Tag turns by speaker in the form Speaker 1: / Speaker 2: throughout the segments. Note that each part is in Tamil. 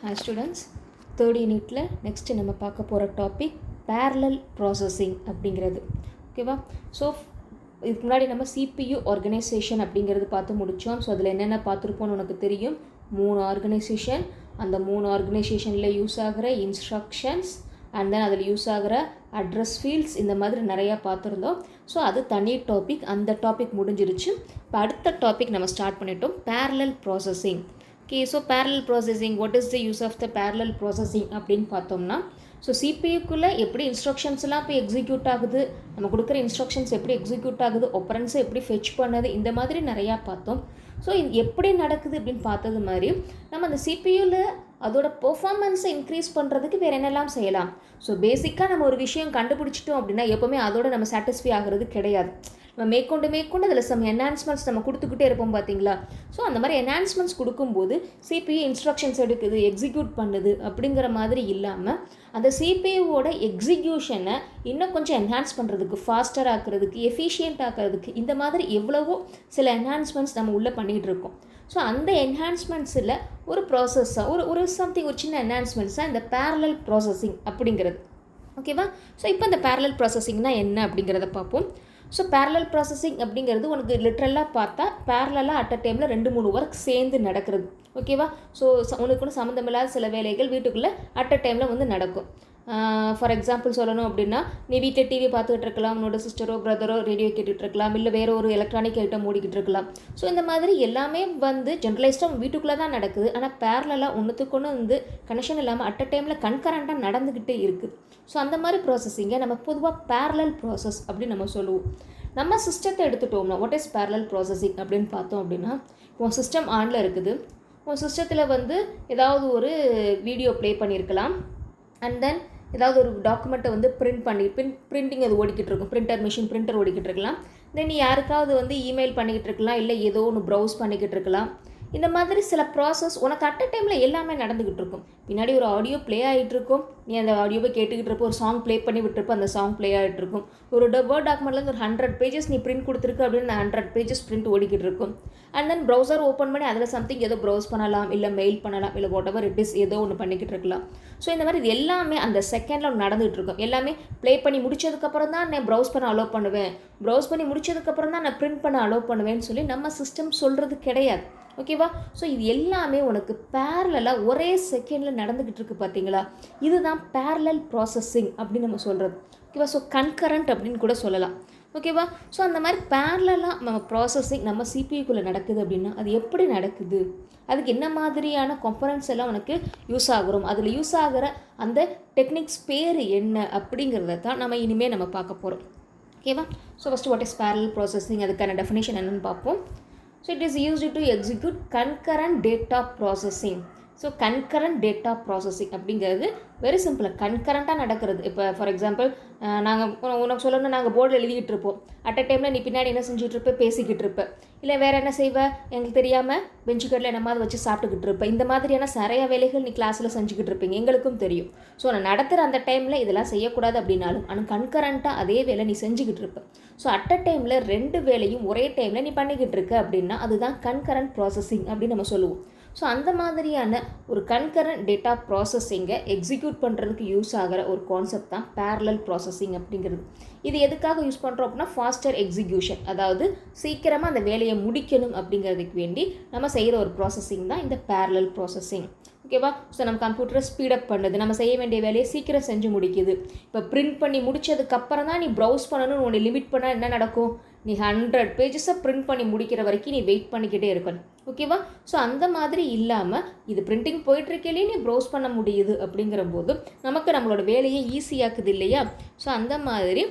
Speaker 1: Hi students, third unitல next நம்ம பார்க்க போகிற டாபிக் parallel processing அப்படிங்கிறது. ஓகேவா? ஸோ இதுக்கு முன்னாடி நம்ம CPU ஆர்கனைசேஷன் அப்படிங்கிறது பார்த்து முடித்தோம். ஸோ அதில் என்னென்ன பார்த்துருப்போம்னு உனக்கு தெரியும். 3 ஆர்கனைசேஷன், அந்த 3 ஆர்கனைசேஷனில் யூஸ் ஆகிற இன்ஸ்ட்ரக்ஷன்ஸ் அண்ட் தென் அதில் யூஸ் ஆகிற அட்ரஸ் ஃபீல்ட்ஸ் இந்த மாதிரி நிறையா பார்த்துருந்தோம். ஸோ அது தனி டாபிக், அந்த டாபிக் முடிஞ்சிருச்சு. இப்போ அடுத்த டாபிக் நம்ம ஸ்டார்ட் பண்ணிட்டோம், parallel processing. Okay, so parallel processing, what is the use of the parallel processing அப்படின்னு பார்த்தோம்னா, ஸோ சிபியூக்குள்ளே எப்படி இன்ஸ்ட்ரக்ஷன்ஸ்லாம் இப்போ எக்ஸிக்யூட் ஆகுது, நம்ம கொடுக்குற இன்ஸ்ட்ரக்ஷன்ஸ் எப்படி எக்ஸிக்யூட் ஆகுது, ஒப்பரன்ஸை எப்படி ஃபெச் பண்ணுது, இந்த மாதிரி நிறையா பார்த்தோம். ஸோ இது எப்படி நடக்குது அப்படின்னு பார்த்தது மாதிரி நம்ம அந்த சிபியூவில் அதோட பெர்ஃபார்மன்ஸை இன்க்ரீஸ் பண்ணுறதுக்கு வேறு என்னெல்லாம் செய்யலாம். ஸோ பேசிக்காக நம்ம ஒரு விஷயம் கண்டுபிடிச்சிட்டோம் அப்படின்னா எப்போவுமே அதோட நம்ம சாட்டிஸ்ஃபை ஆகிறது கிடையாது. நம்ம மேற்கொண்டு அதில் சம் என்ஹான்ஸ்மெண்ட்ஸ் நம்ம கொடுத்துக்கிட்டே இருப்போம் பார்த்தீங்களா. ஸோ அந்த மாதிரி என்ஹான்ஸ்மெண்ட்ஸ் கொடுக்கும்போது சிபியூ இன்ஸ்ட்ரக்ஷன்ஸ் எடுக்குது, எக்ஸிக்யூட் பண்ணுது அப்படிங்கிற மாதிரி இல்லாமல் அந்த சிபியூவோட எக்ஸிக்யூஷனை இன்னும் கொஞ்சம் என்ஹான்ஸ் பண்ணுறதுக்கு, ஃபாஸ்டர் ஆக்கிறதுக்கு, எஃபிஷியன்ட் ஆக்கிறதுக்கு இந்த மாதிரி எவ்வளவோ சில என்ஹான்ஸ்மெண்ட்ஸ் நம்ம உள்ளே பண்ணிகிட்டு இருக்கோம். ஸோ அந்த என்ஹான்ஸ்மெண்ட்ஸில் ஒரு ப்ராசஸ்ஸாக ஒரு சம்திங், ஒரு சின்ன என்ஹான்ஸ்மெண்ட்ஸாக இந்த parallel processing அப்படிங்கிறது. ஓகேவா? ஸோ இப்போ இந்த parallel processingனா என்ன அப்படிங்கிறத பார்ப்போம். ஸோ parallel processing அப்படிங்கிறது உனக்கு லிட்ரலாக பார்த்தா பேரலாக அட் அ டைமில் 2-3 ஒர்க் சேர்ந்து நடக்கிறது. ஓகேவா? ஸோ உனக்கு ஒன்று சம்மந்தமில்லாத சில வேலைகள் வீட்டுக்குள்ளே அட் அ டைமில் வந்து நடக்கும். ஃபார் எக்ஸாம்பிள் சொல்லணும் அப்படின்னா, நீ வீட்டில் டிவி பார்த்துக்கிட்டு இருக்கலாம், உன்னோட சிஸ்டரோ பிரதரோ ரேடியோ கேட்டுகிட்டு இருக்கலாம், இல்லை வேறு ஒரு எலக்ட்ரானிக் ஐட்டம் ஓடிக்கிட்டு இருக்கலாம். ஸோ இந்த மாதிரி எல்லாமே வந்து ஜென்ரலைஸ்டாக வீட்டுக்குள்ளே தான் நடக்குது. ஆனால் பேரலாக ஒன்றுத்துக்கு ஒன்று வந்து கனெக்ஷன் இல்லாமல் அட் அ டைமில் கன்கரண்ட்டாக நடந்துக்கிட்டே இருக்குது. ஸோ அந்த மாதிரி ப்ராசஸிங்கை நம்ம பொதுவாக parallel process அப்படின்னு நம்ம சொல்லுவோம். நம்ம சிஸ்டத்தை எடுத்துட்டோம்னா வாட் இஸ் parallel processing அப்படின்னு பார்த்தோம் அப்படின்னா, உன் சிஸ்டம் ஆனில் இருக்குது, உன் சிஸ்டத்தில் வந்து ஏதாவது ஒரு வீடியோ ப்ளே பண்ணியிருக்கலாம், அண்ட் தென் ஏதாவது ஒரு டாக்குமெண்ட்டை வந்து பிரிண்டிங் அது ஓடிக்கிட்டு இருக்கும், பிரிண்டர் ஓடிக்கிட்டு இருக்கலாம். தென் நீ யாருக்காவது வந்து இமெயில் பண்ணிக்கிட்டு இருக்கலாம், இல்லை ஏதோ ஒன்று ப்ரௌஸ் பண்ணிக்கிட்டு இருக்கலாம். இந்த மாதிரி சில ப்ராசஸ் உனக்கு அட் அ டைமில் எல்லாமே நடந்துக்கிட்டு இருக்கும். பின்னாடி ஒரு ஆடியோ ப்ளே ஆகிட்டு இருக்கும், நீ அந்த ஆடியோவை கேட்டுக்கிட்டு இருப்ப, ஒரு சாங் ப்ளே பண்ணி விட்டுருப்ப, அந்த சாங் ப்ளே ஆகிட்டு இருக்கும். ஒரு வேர்ட் டாக்குமெண்ட்லேருந்து ஒரு 100 பேஜஸ் நீ பிரிண்ட் கொடுத்துருக்கு அப்படின்னு 100 பேஜஸ் பிரிண்ட் ஓடிக்கிட்டு இருக்கும். அண்ட் தென் ப்ரௌசர் ஓப்பன் பண்ணி அதில் சம்திங் ஏதோ ப்ரௌஸ் பண்ணலாம், இல்லை மெயில் பண்ணலாம், இல்லை வாட் எவர் இட் இஸ் ஏதோ ஒன்று பண்ணிக்கிட்டு இருக்கலாம். ஸோ இந்த மாதிரி இது எல்லாமே அந்த செகண்டில் நடந்துகிட்டு இருக்கும். எல்லாமே ப்ளே பண்ணி முடிச்சதுக்கப்புறம் தான் நான் ப்ரௌஸ் பண்ண அலோவ் பண்ணுவேன், ப்ரௌஸ் பண்ணி முடிச்சதுக்கப்புறம் தான் நான் பிரிண்ட் பண்ண அலோவ் பண்ணுவேன்னு சொல்லி நம்ம சிஸ்டம் சொல்கிறது கிடையாது. ஓகேவா? ஸோ இது எல்லாமே உனக்கு பேரலாக ஒரே செகண்டில் நடந்துக்கிட்டு இருக்குது பார்த்தீங்களா. இதுதான் parallel processing அப்படின்னு நம்ம சொல்கிறது. ஓகேவா? ஸோ கன்கரண்ட் அப்படின்னு கூட சொல்லலாம். ஓகேவா? ஸோ அந்த மாதிரி பேரலாக நம்ம ப்ராசஸிங் நம்ம சிபியூக்குள்ளே நடக்குது அப்படின்னா அது எப்படி நடக்குது, அதுக்கு என்ன மாதிரியான காம்பனன்ட்ஸ் எல்லாம் உனக்கு யூஸ் ஆகுறோம், அதில் யூஸ் ஆகிற அந்த டெக்னிக்ஸ் பேர் என்ன அப்படிங்கிறத தான் நம்ம இனிமேல் நம்ம பார்க்க போகிறோம். ஓகேவா? So first what is parallel processing, அதுக்கான டெஃபினேஷன் என்னென்னு பார்ப்போம். So it is used to execute concurrent data processing. So concurrent data processing அப்படிங்கிறது வெரி சிம்பிளாக கன்கரண்ட்டாக நடக்கிறது. இப்போ ஃபார் எக்ஸாம்பிள் உனக்கு சொல்லணும், நாங்கள் போர்டில் எழுதிக்கிட்டு இருப்போம், அட் அ டைமில் நீ பின்னாடி என்ன செஞ்சுட்டு இருப்ப, பேசிக்கிட்டு இருப்ப, இல்லை வேறு என்ன செய்வேன் எங்களுக்கு தெரியாமல் பெஞ்சு கட்டில் என்னமாவது வச்சு சாப்பிட்டுக்கிட்டு இருப்பேன். இந்த மாதிரியான நிறைய வேலைகள் நீ கிளாஸில் செஞ்சுக்கிட்டு இருப்பீங்க, எங்களுக்கும் தெரியும். ஸோ நான் நடத்துகிற அந்த டைமில் இதெல்லாம் செய்யக்கூடாது அப்படின்னாலும் ஆனால் கன்கரண்ட்டாக அதே வேலை நீ செஞ்சுக்கிட்டு இருப்ப. ஸோ அட் அ டைமில் 2 வேலையும் ஒரே டைமில் நீ பண்ணிக்கிட்டு இருக்க அப்படின்னா அதுதான் கன்கரண்ட் ப்ராசஸிங் அப்படின்னு நம்ம சொல்லுவோம். ஸோ அந்த மாதிரியான ஒரு கன்கரண்ட் டேட்டா ப்ராசஸிங்கை எக்ஸிக்யூட் பண்ணுறதுக்கு யூஸ் ஆகிற ஒரு கான்செப்ட் தான் parallel processing அப்படிங்கிறது. இது எதுக்காக யூஸ் பண்ணுறோம் அப்படின்னா ஃபாஸ்டர் எக்ஸிக்யூஷன், அதாவது சீக்கிரமாக அந்த வேலையை முடிக்கணும் அப்படிங்கிறதுக்கு வேண்டி நம்ம செய்கிற ஒரு ப்ராசஸிங் தான் இந்த parallel processing. ஓகேவா? ஸோ நம்ம கம்ப்யூட்டரை ஸ்பீடப் பண்ணுது, நம்ம செய்ய வேண்டிய வேலையை சீக்கிரம் செஞ்சு முடிக்குது. இப்போ பிரிண்ட் பண்ணி முடித்ததுக்கப்புறம் தான் நீ ப்ரௌஸ் பண்ணணும்னு ஒன்று லிமிட் பண்ணால் என்ன நடக்கும், நீ 100 பேஜஸை பிரிண்ட் பண்ணி முடிக்கிற வரைக்கும் நீ வெயிட் பண்ணிக்கிட்டே இருக்கணும். ஓகேவா? ஸோ அந்த மாதிரி இல்லாமல் இது பிரிண்டிங் போயிட்டுருக்கேலே நீ ப்ரௌஸ் பண்ண முடியுது அப்படிங்கிற போது நமக்கு நம்மளோட வேலையை ஈஸியாக்குது இல்லையா. ஸோ அந்த மாதிரி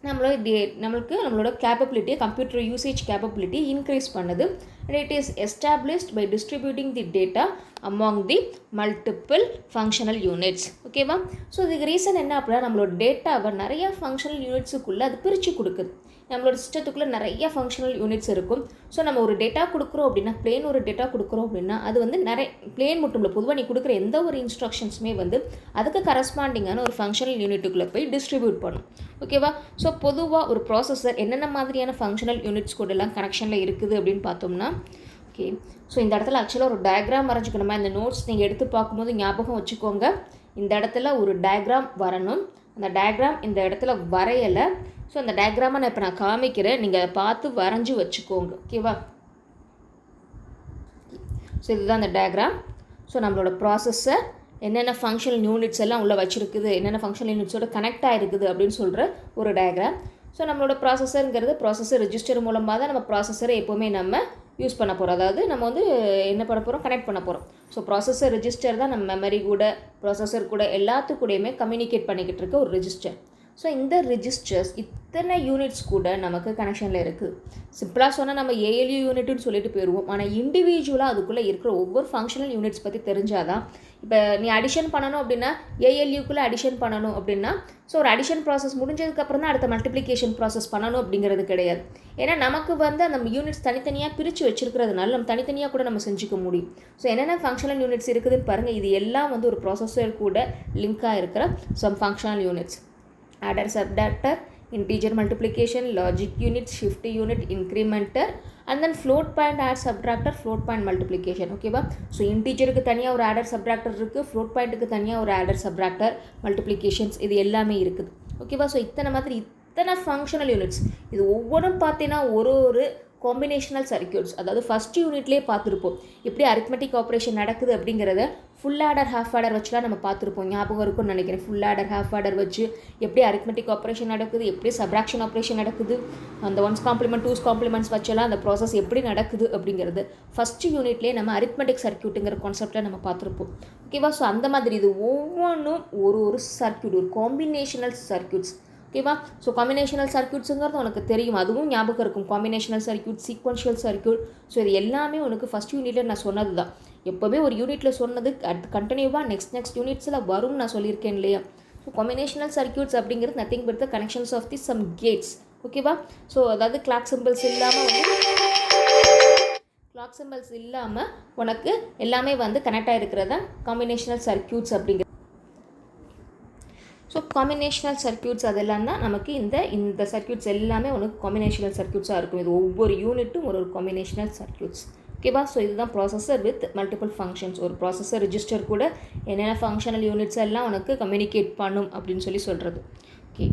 Speaker 1: நம்மளோட கேப்பபிலிட்டியை, கம்ப்யூட்டர் யூசேஜ் கேப்பபிலிட்டி இன்க்ரீஸ் பண்ணுது. And it is established by distributing the data among the multiple functional units. ஓகேவா? ஸோ இதுக்கு ரீசன் என்ன அப்படின்னா, நம்மளோட டேட்டாவை நிறையா ஃபங்க்ஷனல் யூனிட்ஸுக்குள்ளே அது பிரித்து கொடுக்குது. நம்மளோட சிஸ்டத்துக்குள்ளே நிறைய ஃபங்க்ஷனல் யூனிட்ஸ் இருக்கும். ஸோ நம்ம ஒரு டேட்டா கொடுக்குறோம் அப்படின்னா, ஒரு டேட்டா கொடுக்குறோம் அப்படின்னா அது வந்து நிறைய பிளேன் மட்டும் இல்லை, பொதுவாக நீ கொடுக்குற எந்த ஒரு இன்ஸ்ட்ரக்ஷன்ஸுமே வந்து அதுக்கு கரஸ்பாண்டிங்கான ஒரு ஃபங்க்ஷனல் யூனிட்டுக்குள்ளே போய் டிஸ்ட்ரிபியூட் பண்ணும். ஓகேவா? ஸோ பொதுவாக ஒரு ப்ராசஸர் என்னென்ன மாதிரியான ஃபங்க்ஷனல் யூனிட்ஸ் கூட எல்லாம் கனெக்ஷனில் இருக்குது அப்படின்னு பார்த்தோம்னா, ஓகே, ஸோ இந்த இடத்துல ஆக்சுவலாக ஒரு டயக்ராம் வரைஞ்சிக்கணுமா, இந்த நோட்ஸ் நீங்கள் எடுத்து பார்க்கும்போது ஞாபகம் வச்சுக்கோங்க, இந்த இடத்துல ஒரு டயக்ராம் வரணும். அந்த டயக்ராம் இந்த இடத்துல வரையலை. ஸோ அந்த டயக்ராமை நான் இப்போ நான் காமிக்கிறேன், நீங்கள் அதை பார்த்து வரைஞ்சி வச்சுக்கோங்க. ஓகேவா? ஸோ இதுதான் அந்த டயக்ராம். ஸோ நம்மளோட ப்ராசஸை என்னென்ன ஃபங்க்ஷனல் யூனிட்ஸ் எல்லாம் உள்ளே வச்சுருக்குது, என்னென்ன ஃபங்க்ஷனல் யூனிட்ஸோட கனெக்ட் ஆகிருக்குது அப்படின்னு சொல்கிற ஒரு டயக்ராம். ஸோ நம்மளோட ப்ராசஸருங்கிறது ப்ராசஸர் ரெஜிஸ்டர் மூலமாக தான் நம்ம ப்ராசஸரை எப்போவுமே நம்ம யூஸ் பண்ண போகிறோம். அதாவது நம்ம வந்து என்ன பண்ண போகிறோம், கனெக்ட் பண்ண போகிறோம். ஸோ ப்ராசஸர் ரெஜிஸ்டர் தான் நம்ம மெமரி கூட ப்ராசஸர் கூட எல்லாத்துக்கூடையுமே கம்யூனிகேட் பண்ணிக்கிட்டு இருக்க ஒரு ரெஜிஸ்டர். ஸோ இந்த ரெஜிஸ்டர்ஸ் இத்தனை யூனிட்ஸ் கூட நமக்கு கனெக்ஷனில் இருக்குது. சிம்பிளாக சொன்னால் நம்ம ஏஎல்யூ யூனிட்னு சொல்லிட்டு போயிடுவோம். ஆனால் இண்டிவிஜுவலாக அதுக்குள்ளே இருக்கிற ஒவ்வொரு ஃபங்க்ஷனல் யூனிட்ஸ் பற்றி தெரிஞ்சாதான், இப்போ நீ அடிஷன் பண்ணணும் அப்படின்னா ஏஎல்யூக்குள்ளே அடிஷன் பண்ணணும் அப்படின்னா, ஸோ ஒரு அடிஷன் ப்ராசஸ் முடிஞ்சதுக்கப்புறம் தான் அடுத்த மல்டிப்ளிகேஷன் ப்ராசஸ் பண்ணணும் அப்படிங்கிறது கிடையாது. ஏன்னா நமக்கு வந்து அந்த யூனிட்ஸ் தனித்தனியாக பிரித்து வச்சுருக்கிறதுனால நம்ம தனித்தனியாக கூட நம்ம செஞ்சுக்க முடியும். ஸோ என்னென்ன ஃபங்க்ஷனல் யூனிட்ஸ் இருக்குதுன்னு பாருங்கள். இது எல்லாம் வந்து ஒரு ப்ராசஸர் கூட லிங்காக இருக்கிற some functional units. Adder, subtractor, integer multiplication, logic unit, shift unit, incrementer, and then float point add subtractor, float point multiplication. ஓகேவா? ஸோ இன்டீஜருக்கு தனியாக ஒரு ஆடர் சப்ட்ராக்டர் இருக்குது, ஃப்ளோட் பாயிண்ட்டுக்கு தனியாக ஒரு ஆடர் சப்ட்ராக்டர், மல்டிப்ளிகேஷன்ஸ், இது எல்லாமே இருக்குது. ஓகேவா? ஸோ இத்தனை ஃபங்க்ஷனல் யூனிட்ஸ், இது ஒவ்வொன்றும் பார்த்தீங்கன்னா ஒரு காம்பினேஷனல் சர்க்யூட்ஸ். அதாவது ஃபஸ்ட் யூனிட்லேயே பார்த்துருப்போம் எப்படி அரித்மெட்டிக் ஆப்ரேஷன் நடக்குது அப்படிங்கிறத. ஃபுல் ஆடர் ஹாஃப் ஆடர் வச்சுலாம் நம்ம பார்த்துருப்போம், ஞாபகம் இருக்கும்னு நினைக்கிறேன். ஃபுல் ஆடர் ஹாஃப் ஆடர் வச்சு எப்படி அரித்மெட்டிக் ஆப்ரேஷன் நடக்குது, எப்படி சப்ராக்ஷன் ஆப்ரேஷன் நடக்குது, அந்த ஒன்ஸ் காம்ப்ளிமெண்ட் டூஸ் காம்ப்ளிமெண்ட்ஸ் வச்செல்லாம் அந்த ப்ராசஸ் எப்படி நடக்குது அப்படிங்கிறது ஃபஸ்ட்டு யூனிட்லேயே நம்ம அரித்மெட்டிக் சர்க்யூட்டுங்கிற கான்செப்டில் நம்ம பார்த்துருப்போம். ஓகேவா? ஸோ அந்த மாதிரி இது ஒவ்வொன்றும் ஒரு சர்க்யூட், ஒரு காம்பினேஷனல் சர்க்யூட்ஸ். ஓகேவா? ஸோ காம்பினேஷனல் சர்க்யூட்ஸுங்கிறது உனக்கு தெரியும், அதுவும் ஞாபகம் இருக்கும். Combinational circuit, sequential circuit, so இது எல்லாமே உனக்கு ஃபஸ்ட் யூனிட்டில் நான் சொன்னது தான். எப்போவுமே ஒரு யூனிட்டில் சொன்னது கண்டினியூவாக நெக்ஸ்ட் யூனிட்ஸில் வரும்னு நான் சொல்லியிருக்கேன் இல்லையா? ஸோ காம்பினேஷனல் சர்க்யூட்ஸ் அப்படிங்கிறது nothing but the connections of the some gates. ஓகேவா? ஸோ அதாவது கிளாக் சிம்பிள்ஸ் இல்லாமல் உனக்கு எல்லாமே வந்து கனெக்ட் ஆகிருக்கிறது தான் காம்பினேஷனல் சர்க்யூட்ஸ் அப்படிங்கிறது. ஸோ காம்பினேஷனல் சர்க்யூட்ஸ் அதெல்லாம் தான் நமக்கு இந்த சர்க்யூட்ஸ் எல்லாமே உனக்கு காம்பினேஷனல் சர்க்யூட்ஸாக இருக்கும். இது ஒவ்வொரு யூனிட்டும் ஒரு காம்பினேஷனல் சர்க்யூட்ஸ். ஓகேவா? ஸோ இதுதான் ப்ராசஸர் வித் மல்டிபிள் ஃபங்க்ஷன்ஸ். ஒரு ப்ராசஸர் ரெஜிஸ்டர் கூட என்னென்ன ஃபங்க்ஷனல் யூனிட்ஸ் எல்லாம் உனக்கு கம்யூனிகேட் பண்ணும் அப்படின்னு சொல்கிறது. ஓகே,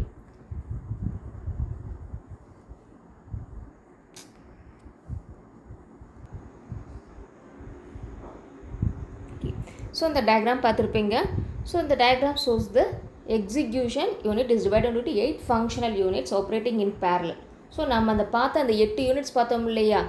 Speaker 1: ஸோ இந்த டயக்ராம் பார்த்துருப்பீங்க. ஸோ இந்த diagram shows the execution unit is divided into 8 functional units operating in parallel. So நம்ம அந்த 8 யூனிட்ஸ் பார்த்தோம் இல்லையா,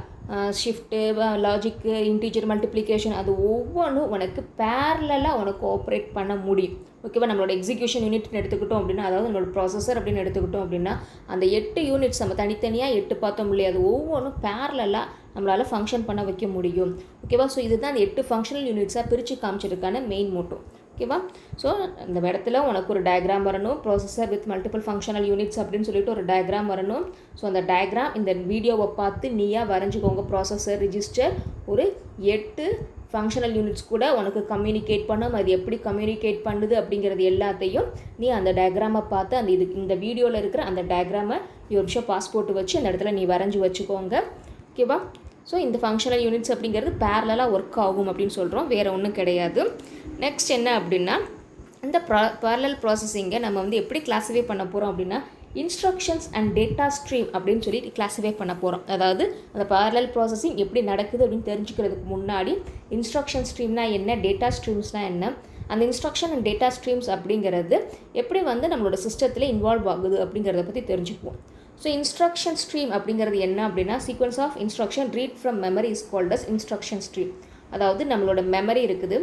Speaker 1: ஷிஃப்ட்டு, லாஜிக்கு, இன்டீஜர் மல்டிப்ளிகேஷன், அது ஒவ்வொன்றும் உனக்கு பேரலாக உனக்கு ஆப்ரேட் பண்ண முடியும். ஓகேவா? நம்மளோட எக்ஸிக்யூஷன் யூனிட்னு எடுத்துக்கிட்டோம் அப்படின்னா, அதாவது நம்மளோட ப்ராசஸர் அப்படின்னு எடுத்துக்கிட்டோம் அப்படின்னா, அந்த 8 யூனிட்ஸ் நம்ம தனித்தனியாக 8 பார்த்தோம் இல்லையா, அது ஒவ்வொன்றும் பேரலாக நம்மளால் ஃபங்க்ஷன் பண்ண வைக்க முடியும். ஓகேவா? ஸோ இதுதான் அந்த 8 ஃபங்க்ஷனல் யூனிட்ஸாக பிரித்து காமிச்சிருக்கான மெயின் மோட்டோ. ஓகேவா? ஸோ இந்த இடத்துல உனக்கு ஒரு டயக்ராம் வரணும், processor with multiple functional units அப்படின்னு சொல்லிட்டு ஒரு டயக்ராம் வரணும். ஸோ அந்த டயக்ராம் இந்த வீடியோவை பார்த்து நீயாக வரைஞ்சிக்கோங்க. ப்ராசஸர் ரெஜிஸ்டர் ஒரு 8 ஃபங்க்ஷனல் யூனிட்ஸ் கூட உனக்கு கம்யூனிகேட் பண்ணும். அது எப்படி கம்யூனிகேட் பண்ணுது அப்படிங்கிறது எல்லாத்தையும் நீ அந்த டயக்ராமை பார்த்து இந்த வீடியோவில் இருக்கிற அந்த டயக்ராமை ஒரு நிமிஷம் பாஸ்போர்ட் வச்சு அந்த இடத்துல நீ வரைஞ்சி வச்சுக்கோங்க. ஓகேவா? ஸோ இந்த ஃபங்க்ஷனல் யூனிட்ஸ் அப்படிங்கிறது பேரலாக ஒர்க் ஆகும் அப்படின்னு சொல்கிறோம், வேறு ஒன்றும் கிடையாது. நெக்ஸ்ட் என்ன அப்படின்னா, இந்த பேரலல் ப்ராசஸிங்கை நம்ம வந்து எப்படி கிளாஸிஃபை பண்ண போகிறோம் அப்படின்னா, இன்ஸ்ட்ரக்ஷன்ஸ் அண்ட் டேட்டா ஸ்ட்ரீம் அப்படின்னு சொல்லி கிளாஸிஃபை பண்ண போகிறோம். அதாவது அந்த பேரலல் ப்ராசஸிங் எப்படி நடக்குது அப்படின்னு தெரிஞ்சுக்கிறதுக்கு முன்னாடி இன்ஸ்ட்ரக்ஷன் ஸ்ட்ரீம்னா என்ன, டேட்டா ஸ்ட்ரீம்ஸ்னால் என்ன, அந்த இன்ஸ்ட்ரக்ஷன் அண்ட் டேட்டா ஸ்ட்ரீம்ஸ் அப்படிங்கிறது எப்படி வந்து நம்மளோட சிஸ்டத்தில் இன்வால்வ் ஆகுது அப்படிங்கிறத பற்றி தெரிஞ்சுக்குவோம். ஸோ இன்ஸ்ட்ரக்ஷன் ஸ்ட்ரீம் அப்படிங்கிறது என்ன அப்படின்னா, sequence of instruction read from memory is called as instruction stream. அதாவது நம்மளோட மெமரி இருக்குது,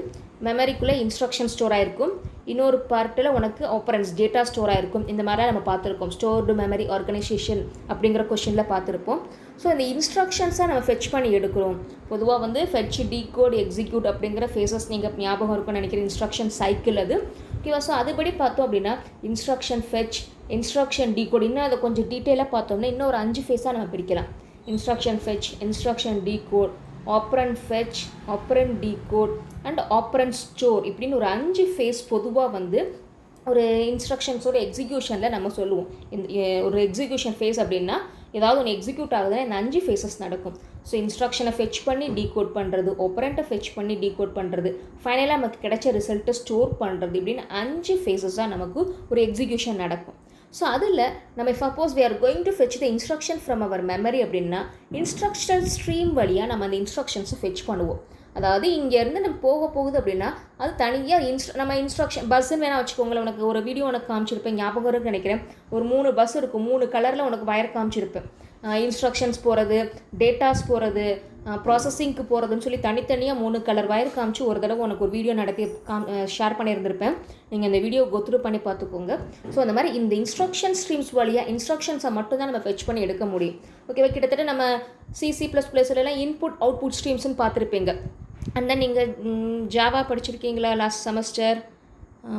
Speaker 1: மெமரிக்குள்ளே இன்ஸ்ட்ரக்ஷன் ஸ்டோர் ஆகிருக்கும், இன்னொரு பார்ட்டில் உனக்கு ஆப்பரன்ஸ் டேட்டா ஸ்டோர் ஆகிருக்கும். இந்த மாதிரிலாம் நம்ம பார்த்துருக்கோம். ஸ்டோர்டு மெமரி ஆர்கனைசேஷன் அப்படிங்கிற கொஷனில் பார்த்துருப்போம். ஸோ இந்த இன்ஸ்ட்ரக்ஷன்ஸை நம்ம ஃபெச் பண்ணி எடுக்கிறோம். பொதுவாக வந்து ஃபெச், டீகோட், எக்ஸிக்யூட் அப்படிங்கிற ஃபேஸஸ் நீங்கள் ஞாபகம் இருக்கும்னு நினைக்கிறேன். இன்ஸ்ட்ரக்ஷன் சைக்கிள் அது. ஓகேவா? ஸோ அதுபடி பார்த்தோம் அப்படின்னா இன்ஸ்ட்ரக்ஷன் ஃபெச், இன்ஸ்ட்ரக்ஷன் டீகோட், இன்னும் அதை கொஞ்சம் டீட்டெயிலாக பார்த்தோம்னா இன்னும் ஒரு 5 ஃபேஸாக நம்ம பிரிக்கலாம். Instruction fetch, instruction decode, operand fetch, operand decode and operand store இப்படின்னு ஒரு 5 ஃபேஸ் பொதுவாக வந்து ஒரு இன்ஸ்ட்ரக்ஷன்ஸோட எக்ஸிக்யூஷனில் நம்ம சொல்லுவோம். ஒரு எக்ஸிக்யூஷன் ஃபேஸ் அப்படின்னா ஏதாவது ஒன்று எக்ஸிக்யூட் ஆகுதுன்னா இந்த 5 ஃபேஸஸ் நடக்கும். ஸோ இன்ஸ்ட்ரக்ஷனை ஃபெச் பண்ணி டீகோட் பண்ணுறது, ஆப்பரண்ட்டை ஃபெச் பண்ணி டீகோட் பண்ணுறது, ஃபைனலாக நமக்கு கிடைச்ச ரிசல்ட்டை ஸ்டோர் பண்ணுறது, இப்படின்னு 5 ஃபேஸஸாக நமக்கு ஒரு எக்ஸிக்யூஷன் நடக்கும். ஸோ அதில் நம்ம suppose we are going to fetch the instruction from our memory அப்படின்னா இன்ஸ்ட்ரக்ஷனல் ஸ்ட்ரீம் வழியாக நம்ம அந்த இன்ஸ்ட்ரக்ஷன்ஸை ஃபெச் பண்ணுவோம். அதாவது இங்கேருந்து நம்ம போகுது அப்படின்னா அது தனியாக நம்ம இன்ஸ்ட்ரக்ஷன் பஸ்ஸுன்னு வேணால் வச்சுக்கோங்களேன். உனக்கு ஒரு வீடியோ உனக்கு காமிச்சிருப்பேன், ஞாபகம் இருக்குன்னு நினைக்கிறேன். ஒரு 3 பஸ் இருக்கும், 3 கலரில் உனக்கு வயர் காமிச்சிருப்பேன். இன்ஸ்ட்ரக்ஷன்ஸ் போகிறது, டேட்டாஸ் போகிறது, ப்ராசஸிங்க்கு போகிறதுன்னு சொல்லி தனித்தனியாக 3 கலர் வயர் காமிச்சு ஒரு தடவை உனக்கு ஒரு வீடியோ நடத்தி ஷேர் பண்ணியிருந்திருப்பேன். நீங்கள் இந்த வீடியோ கோத்ரூ பண்ணி பார்த்துக்கோங்க. ஸோ அந்த மாதிரி இந்த இன்ஸ்ட்ரக்ஷன் ஸ்ட்ரீம்ஸ் வழியாக இன்ஸ்ட்ரக்ஷன்ஸை மட்டும் தான் நம்ம ஃபெச் பண்ணி எடுக்க முடியும். ஓகேவா? கிட்டத்தட்ட நம்ம C++எல்லாம் இன்புட் அவுட்புட் ஸ்ட்ரீம்ஸ்னு பார்த்துருப்பீங்க. அண்ட் தென் நீங்கள் ஜாவா படிச்சிருக்கீங்களா லாஸ்ட் செமஸ்டர்?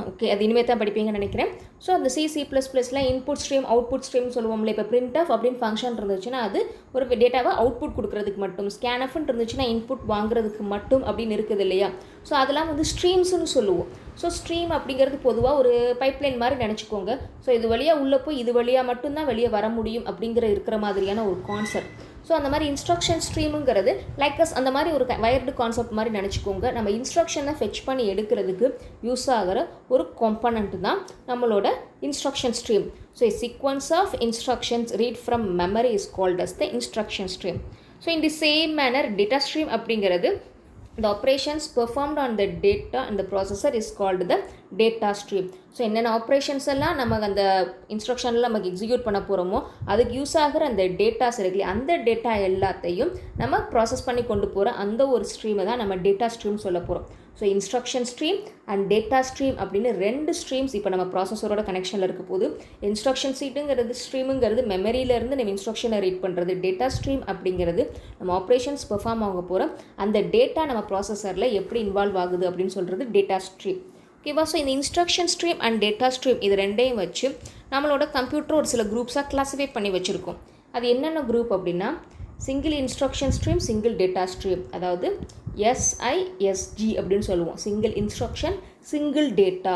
Speaker 1: ஓகே, அது இனிமேல் தான் படிப்பீங்கன்னு நினைக்கிறேன். ஸோ அந்த C++ல இன்புட் ஸ்ட்ரீம் அவுட்புட் ஸ்ட்ரீம் சொல்லுவோம்ல. இப்போ printf அப்படின்னு ஃபங்க்ஷன் இருந்துச்சுன்னா அது ஒரு டேட்டாவை அவுட்புட் கொடுக்குறதுக்கு மட்டும், scanfன்னு இருந்துச்சுன்னா இன்புட் வாங்குறதுக்கு மட்டும் அப்படின்னு இருக்குது இல்லையா? ஸோ அதெல்லாம் வந்து ஸ்ட்ரீம்ஸ்னு சொல்லுவோம். ஸோ ஸ்ட்ரீம் அப்படிங்கிறது பொதுவாக ஒரு பைப்லைன் மாதிரி நினச்சிக்கோங்க. ஸோ இது வழியாக உள்ளே போய் இது வழியாக மட்டும்தான் வெளியே வர முடியும் இருக்கிற மாதிரியான ஒரு கான்செப்ட். ஸோ அந்த மாதிரி இன்ஸ்ட்ரக்ஷன் ஸ்ட்ரீமுங்கிறது லைக்கஸ் அந்த மாதிரி ஒரு வயர்டு கான்செப்ட் மாதிரி நினச்சிக்கோங்க. நம்ம இன்ஸ்ட்ரக்ஷனை ஃபெச் பண்ணி எடுக்கிறதுக்கு யூஸ் ஆகிற ஒரு காம்பனண்ட் தான் நம்மளோட instruction stream. So a sequence of instructions read from memory is called as the instruction stream. So in the same manner data stream அப்படிங்கிறது the operations performed on the data and the processor is called the data stream. So என்னென்ன ஆப்ரேஷன்ஸ் எல்லாம் நம்ம அந்த இன்ஸ்ட்ரக்ஷனில் நமக்கு எக்ஸிக்யூட் பண்ண போகிறோமோ அதுக்கு யூஸ் ஆகிற அந்த டேட்டாஸ் இருக்குல்லையே, அந்த டேட்டா எல்லாத்தையும் நம்ம ப்ராசஸ் பண்ணி கொண்டு போகிற அந்த ஒரு ஸ்ட்ரீமை தான் நம்ம டேட்டா ஸ்ட்ரீம் சொல்ல போகிறோம். So instruction stream and data stream அப்படின்னு 2 ஸ்ட்ரீம்ஸ் இப்போ நம்ம ப்ராசஸரோட கனெக்ஷனில் இருக்க போது. இன்ஸ்ட்ரக்ஷன் ஸ்ட்ரீமுங்கிறது மெமரியிலேருந்து நம்ம இன்ஸ்ட்ரக்ஷனை ரீட் பண்ணுறது, டேட்டா ஸ்ட்ரீம் அப்படிங்கிறது நம்ம ஆப்ரேஷன்ஸ் பெர்ஃபார்ம் ஆக போகிற அந்த டேட்டா நம்ம ப்ராசஸரில் எப்படி இன்வால்வ் ஆகுது அப்படின்னு சொல்கிறது டேட்டா ஸ்ட்ரீம். ஓகேவா? ஸோ இந்த instruction stream and data stream இது ரெண்டையும் வச்சு நம்மளோட கம்ப்யூட்டர் ஒரு சில குரூப்ஸாக கிளாஸிஃபை பண்ணி வச்சுருக்கோம். அது என்னென்ன குரூப் அப்படின்னா single instruction stream, single data stream, அதாவது SISG அப்படின்னு சொல்லுவோம். Single instruction, single data.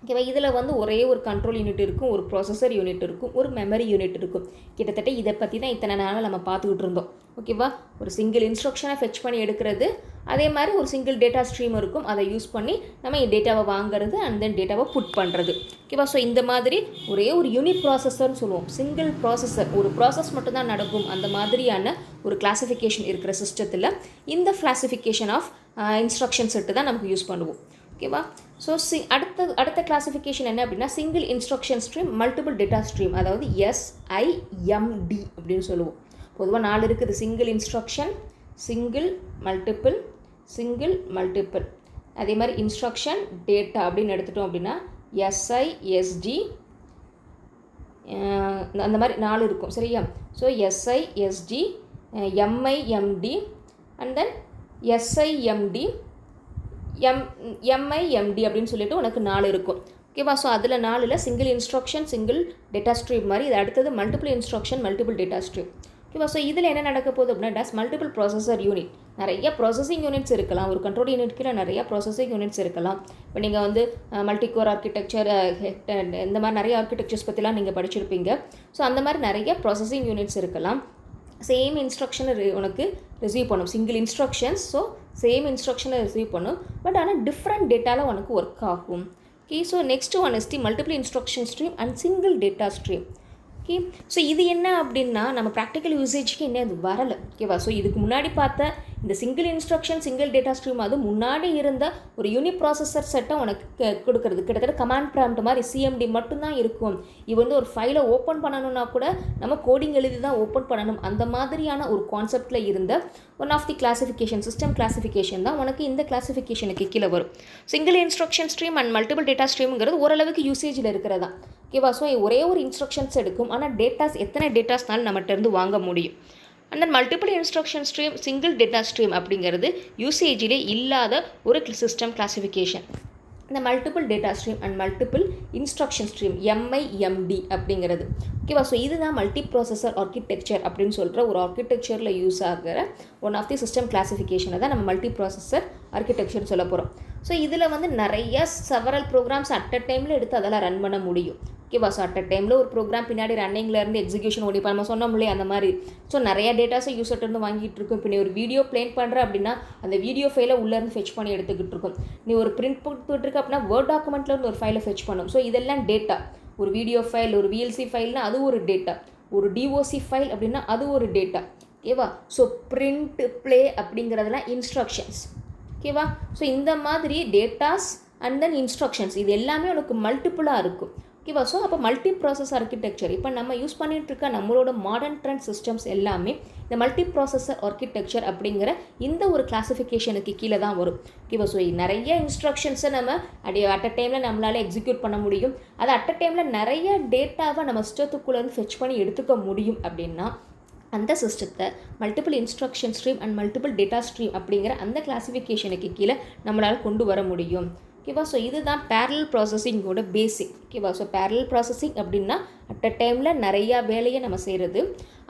Speaker 1: ஓகேவா? இதில் வந்து ஒரே ஒரு கண்ட்ரோல் யூனிட் இருக்கும், ஒரு ப்ராசஸர் யூனிட் இருக்கும், ஒரு மெமரி யூனிட் இருக்கும். கிட்டத்தட்ட இதை பற்றி தான் இத்தனை நாள் நம்ம பார்த்துக்கிட்டு இருந்தோம். ஓகேவா? ஒரு சிங்கிள் இன்ஸ்ட்ரக்ஷனை ஃபெச் பண்ணி எடுக்கிறது, அதே மாதிரி ஒரு சிங்கிள் டேட்டா ஸ்ட்ரீம் இருக்கும், அதை யூஸ் பண்ணி நம்ம டேட்டாவை வாங்குறது அண்ட் தென் டேட்டாவை புட் பண்ணுறது. ஓகேவா? ஸோ இந்த மாதிரி ஒரே ஒரு யூனிட் ப்ராசஸர்னு சொல்லுவோம். சிங்கிள் ப்ராசஸர், ஒரு ப்ராசஸ் மட்டும்தான் நடக்கும், அந்த மாதிரியான ஒரு கிளாஸிஃபிகேஷன் இருக்கிற சிஸ்டத்தில் இந்த கிளாஸிஃபிகேஷன் ஆஃப் இன்ஸ்ட்ரக்ஷன் செட்டு தான் நமக்கு யூஸ் பண்ணுவோம். ஓகேவா? ஸோ அடுத்த கிளாஸிஃபிகேஷன் என்ன அப்படின்னா single instruction stream, multiple data stream, அதாவது SIMD அப்படின்னு சொல்லுவோம். பொதுவாக 4 இருக்குது. Single instruction, single multiple, single multiple. அதே மாதிரி இன்ஸ்ட்ரக்ஷன் டேட்டா அப்படின்னு எடுத்துட்டோம் அப்படின்னா SISD, அந்த மாதிரி 4 இருக்கும். சரியா? So SISD, MIMD and then SIMD, MIMD அப்படின்னு சொல்லிட்டு உனக்கு 4 இருக்கும். ஓகேவா? ஸோ அதில் 4ல் single instruction, single data stream மாதிரி, இது அடுத்தது multiple instruction, multiple data stream. ஓகேவா? ஸோ இதில் என்ன நடக்க போகுது அப்படின்னா டஸ் மல்டிபிள் ப்ராசஸர் யூனிட். நிறைய ப்ராசஸிங் யூனிட்ஸ் இருக்கலாம், ஒரு கண்ட்ரோல் யூனிட்கில் நிறைய ப்ராசஸிங் யூனிட்ஸ் இருக்கலாம். இப்போ நீங்கள் வந்து மல்டிகோர் ஆர்கிடெக்சர் இந்த மாதிரி நிறைய ஆர்கிடெக்சர்ஸ் பற்றிலாம் நீங்கள் படிச்சிருப்பீங்க. ஸோ அந்த மாதிரி நிறைய ப்ராசஸிங் யூனிட்ஸ் இருக்கலாம். சேம் இன்ஸ்ட்ரக்ஷனை உனக்கு ரிசீவ் பண்ணும், சிங்கிள் இன்ஸ்ட்ரக்ஷன்ஸ். ஸோ சேம் இன்ஸ்ட்ரக்ஷனை ரிசீவ் பண்ணும், பட் ஆனால் டிஃப்ரெண்ட் டேட்டாவில் உனக்கு ஒர்க் ஆகும். Okay, so next one is the multiple instruction stream and single data stream. Okay, so இது என்ன அப்படின்னா நம்ம ப்ராக்டிக்கல் யூசேஜ்க்கு என்ன அது வரலை. ஓகேவா? ஸோ இதுக்கு முன்னாடி பார்த்த இந்த single instruction, single data stream அது முன்னாடி இருந்த ஒரு யூனிட் ப்ராசஸர் செட்டை உனக்கு கொடுக்குறது. கிட்டத்தட்ட கமாண்ட் ப்ராம்ப்ட் மாதிரி CMD மட்டும்தான் இருக்கும். இது வந்து ஒரு ஃபைலை ஓப்பன் பண்ணணும்னா கூட நம்ம கோடிங் எழுதி தான் ஓப்பன் பண்ணணும். அந்த மாதிரியான ஒரு கான்செப்டில் இருந்த one of the classification, system classification தான் உனக்கு இந்த கிளாஸிஃபிகேஷனுக்கு கீழே வரும். Single instruction stream and multiple data ஸ்ட்ரீம்ங்கிறது ஓரளவுக்கு யூசேஜில் இருக்கிறதா. ஓகேவா? ஸோ ஒரே ஒரு இன்ஸ்ட்ரக்ஷன்ஸ் எடுக்கும், ஆனால் டேட்டாஸ் எத்தனை டேட்டாஸ்னாலும் நம்மகிட்ட இருந்து வாங்க முடியும். And then multiple instruction stream, single data stream அப்படிங்கிறது யூசேஜிலே இல்லாத ஒரு சிஸ்டம் கிளாஸிஃபிகேஷன். இந்த multiple data stream and multiple instruction stream MIMD அப்படிங்கிறது. ஓகேவா? ஸோ இதுதான் மல்டி ப்ராசஸர் ஆர்கிடெக்சர் அப்படின்னு சொல்கிற ஒரு ஆர்கிடெக்சரில் யூஸ் ஆகிற ஒன் ஆஃப் தி சிஸ்டம் கிளாஸிஃபிகேஷனை தான் நம்ம மல்டி ப்ராசஸர் ஆர்கிடெக்சர்னு சொல்ல போகிறோம். ஸோ இதில் வந்து நிறைய செவரல் ப்ரோக்ராம்ஸ் அட் அ டைமில் எடுத்து அதெல்லாம் ரன் பண்ண முடியும். ஓகேவா. ஸோ அட் அ டைமில் ஒரு ப்ரோக்ராம் பின்னாடி ரன்னிங்லேருந்து எக்ஸிக்யூஷன் ஓடி இப்போ நம்ம சொன்னோம் இல்லையா அந்த மாதிரி. ஸோ நிறைய டேட்டாஸை யூசர்ட்டேருந்து வாங்கிட்டு இருக்கும். இப்போ நீ ஒரு வீடியோ ப்ளே பண்ணுற அப்படின்னா அந்த வீடியோ ஃபைலை உள்ளேருந்து ஃபெச் பண்ணி எடுத்துக்கிட்டு இருக்கும். நீ ஒரு பிரிண்ட் போட்டுருக்கு அப்படின்னா வேர்ட் டாக்குமெண்ட்லேருந்து ஒரு ஃபைலை ஃபெச் பண்ணும். ஸோ இதெல்லாம் டேட்டா. ஒரு வீடியோ ஃபைல், ஒரு விஎல்சி ஃபைல்னால் அது ஒரு டேட்டா. ஒரு டிஓசி ஃபைல் அப்படின்னா அது ஒரு டேட்டா. ஓகேவா. ஸோ பிரிண்ட் ப்ளே அப்படிங்கிறதுலாம் இன்ஸ்ட்ரக்ஷன்ஸ். ஓகேவா. ஸோ இந்த மாதிரி டேட்டாஸ் அண்ட் தென் இன்ஸ்ட்ரக்ஷன்ஸ் இது எல்லாமே உனக்கு மல்டிப்புளாக இருக்கும். ஓகேவா. ஸோ அப்போ மல்டி ப்ராசஸ் ஆர்கிடெக்சர் இப்போ நம்ம யூஸ் பண்ணிகிட்டு இருக்க நம்மளோட மாடர்ன் ட்ரெண்ட் சிஸ்டம்ஸ் எல்லாமே இந்த மல்டி ப்ராசஸர் ஆர்கிடெக்சர் அப்படிங்கிற இந்த ஒரு கிளாஸிஃபிகேஷனுக்கு கீழே தான் வரும். ஓகேவா. ஸோ நிறைய இன்ஸ்ட்ரக்ஷன்ஸை நம்ம அட் அ டைமில் நம்மளால் எக்ஸிக்யூட் பண்ண முடியும். அது அட் அ டைமில் நிறைய டேட்டாவை நம்ம சிஸ்டத்துக்குள்ளேருந்து ஃபெச் பண்ணி எடுத்துக்க முடியும். அப்படின்னா அந்த சிஸ்டத்தை multiple instruction stream and multiple data stream அப்படிங்கிற அந்த கிளாஸிஃபிகேஷனுக்கு கீழே நம்மளால் கொண்டு வர முடியும். ஓகேவா. ஸோ இதுதான் பேரலல் ப்ராசஸிங்கோட பேசிக். ஓகேவா. ஸோ பேரலல் ப்ராசஸிங் அப்படின்னா அட் அ டைமில் நிறையா வேலையை நம்ம செய்கிறது.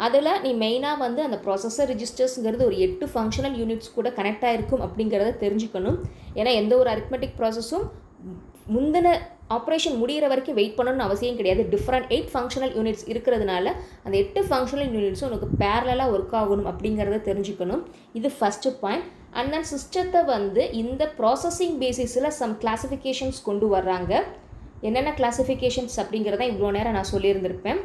Speaker 1: அதில் நீ மெயினாக வந்து அந்த ப்ராசஸர் ரிஜிஸ்டர்ஸுங்கிறது ஒரு 8 ஃபங்க்ஷனல் யூனிட்ஸ் கூட கனெக்ட் ஆகிருக்கும் அப்படிங்கிறத தெரிஞ்சுக்கணும். ஏன்னா எந்த ஒரு அரித்மெட்டிக் ப்ராசஸும் முந்தின ஆப்ரேஷன் முடிகிற வரைக்கும் வெயிட் பண்ணணும்னு அவசியம் கிடையாது. டிஃப்ரெண்ட் 8 ஃபங்க்ஷனல் யூனிட்ஸ் இருக்கிறதுனால அந்த 8 ஃபங்க்ஷனல் யூனிட்ஸும் உனக்கு பேரலாக ஒர்க் ஆகணும் அப்படிங்கிறத தெரிஞ்சுக்கணும். இது ஃபஸ்ட்டு பாயிண்ட். அண்ட் தென் சிஸ்டத்தை வந்து இந்த ப்ராசஸிங் பேசிஸில் சம் கிளாஸிஃபிகேஷன்ஸ் கொண்டு வர்றாங்க. என்னென்ன கிளாஸிஃபிகேஷன்ஸ் அப்படிங்கிறத இவ்வளோ நேரம் நான் சொல்லியிருந்திருப்பேன்.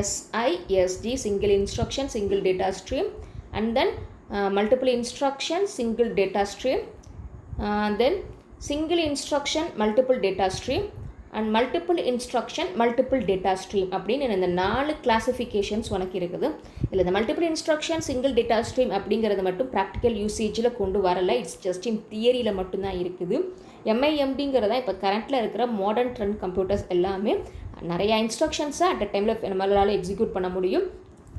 Speaker 1: SISD single instruction single data stream, and then multiple instruction single data stream, then single instruction multiple data stream and multiple instruction multiple data stream அப்படின்னு இந்த 4 கிளாஸிஃபிகேஷன்ஸ் உனக்கு இருக்குது. இல்லை இந்த multiple instruction single data stream அப்படிங்கிறது மட்டும் ப்ராக்டிக்கல் யூசேஜில் கொண்டு வரலை. இட்ஸ் ஜஸ்ட் இன் தியரியில் மட்டும்தான் இருக்குது. MIMDங்கிறதா இப்போ கரண்ட்டில் இருக்கிற மாடர்ன் ட்ரெண்ட் கம்ப்யூட்டர்ஸ் எல்லாமே நிறையா இன்ஸ்ட்ரக்ஷன்ஸை அட் அ டைமில் நம்மளால் எக்ஸிக்யூட் பண்ண முடியும்.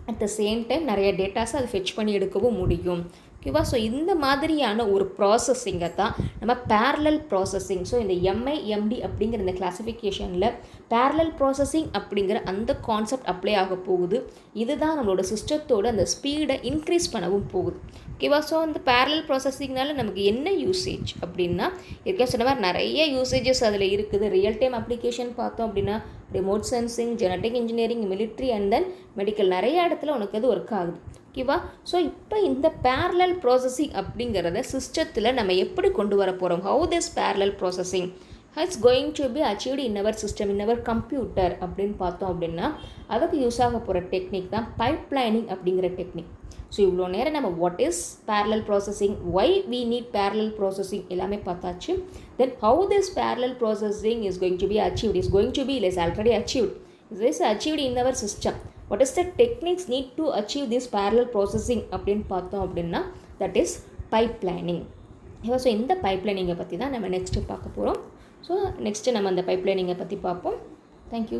Speaker 1: அட் த சேம் டைம் நிறைய டேட்டாஸை அது ஃபெச் பண்ணி எடுக்கவும் முடியும். ஓகேவா. ஸோ இந்த மாதிரியான ஒரு ப்ராசஸிங்கை தான் நம்ம பேரலல் ப்ராசஸிங். ஸோ இந்த MIMD அப்படிங்கிற இந்த கிளாஸிஃபிகேஷனில் பேரலல் ப்ராசஸிங் அப்படிங்கிற அந்த கான்செப்ட் அப்ளை ஆக போகுது. இதுதான் நம்மளோட சிஸ்டத்தோட அந்த ஸ்பீடை இன்க்ரீஸ் பண்ணவும் போகுது. ஓகேவா. ஸோ அந்த பேரலல் ப்ராசஸிங்னால நமக்கு என்ன யூசேஜ் அப்படின்னா ஏற்கனவே சொன்ன மாதிரி நிறைய யூசேஜஸ் அதில் இருக்குது. ரியல் டைம் அப்ளிகேஷன் பார்த்தோம் அப்படின்னா remote sensing, genetic engineering, military and then medical நிறைய இடத்துல உனக்கு அது ஒர்க் ஆகுது. ஓகேவா. ஸோ இப்போ இந்த பேரலல் ப்ராசஸிங் அப்படிங்கிறத சிஸ்டத்தில் நம்ம எப்படி கொண்டு வர போகிறோம், how this parallel processing it's going to be achieved in our system, in our computer அப்படின்னு பார்த்தோம் அப்படின்னா அதுக்கு யூஸ் ஆக போகிற டெக்னிக் தான் பைப்லைனிங் அப்படிங்கிற டெக்னிக். ஸோ இவ்வளோ நேரம் நம்ம what is parallel processing, why we need parallel processing எல்லாமே பார்த்தாச்சு. Then how this parallel processing is going to be achieved, is going to be is already achieved, is achieved in our system. What is the techniques need to achieve this parallel processing அப்படின்னு பார்த்தோம் அப்படின்னா that is pipelining. ஸோ இந்த பைப்லைனிங்கை பற்றி தான் நம்ம நெக்ஸ்ட்டு பார்க்க போகிறோம். ஸோ நெக்ஸ்ட்டு நம்ம அந்த பைப்லைனிங்கை பற்றி பார்ப்போம். தேங்க்யூ.